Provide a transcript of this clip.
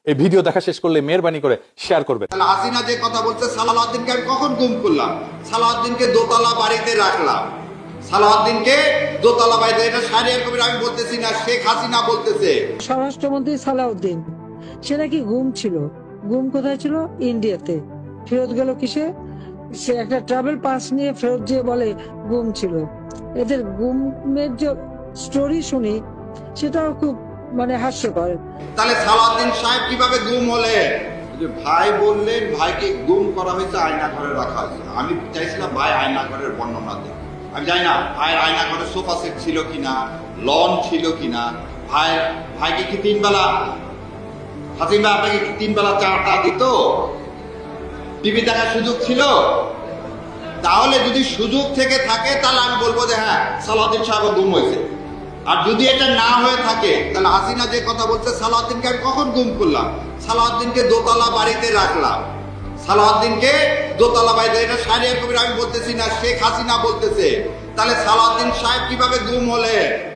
এই ভিডিও দেখা শেষ করলে মেহেরবানি করে শেয়ার করবেন। হাসিনা যে কথা বলছে সালাউদ্দিনকে আমি কখন গুম করলাম? সালাউদ্দিনকে দোতলা বাড়িতে রাখলাম। সালাউদ্দিনকে দোতলা বাড়িতে, এটা শাহরিয়ার কবির আমি বলতেছি না, শেখ হাসিনা বলতেছে। স্বরাষ্ট্রমন্ত্রী সালাউদ্দিন সে নাকি গুম ছিল। গুম কোথায় ছিল? ইন্ডিয়াতে। ফেরত গেল কিসে? সে একটা ট্রাভেল পাস নিয়ে ফেরত যেয়ে বলে গুম ছিল। এদের গুমের যে স্টোরি শুনি সেটাও খুব হাস্যকর। তাহলে সালাউদ্দিন সাহেব কিভাবে গুম হলেন? যে ভাই বললেন ভাইকে গুম করা হয়েছে, আয়না ঘরে রাখা হয়েছে। আমি চাইছিলাম ভাই আয়না ঘরের বর্ণনা দেন। আমি জানি না ভাইয়ের আয়না ঘরে সোফা সেট ছিল কিনা, লন ছিল কিনা, ভাইকে কি 3 বেলা, হাসিনা আপনাকে কি 3 বেলা চাটা দিত? টিভি দেখার সুযোগ ছিল? তাহলে যদি সুযোগ থেকে থাকে তাহলে আমি বলবো যে হ্যাঁ সালাউদ্দিন সাহেব গুম হয়েছে। আর যদি এটা না হয়ে থাকে তাহলে হাসিনা যে কথা বলছে সালাউদ্দিনকে আমি কখন গুম করলাম? সালাউদ্দিনকে দোতলা বাড়িতে রাখলাম। সালাউদ্দিনকে দোতলা বাড়িতে, এটা শাহরিয়ার কবির আমি বলতেছি না, শেখ হাসিনা বলতেছে। তাহলে সালাউদ্দিন সাহেব কিভাবে গুম হলেন?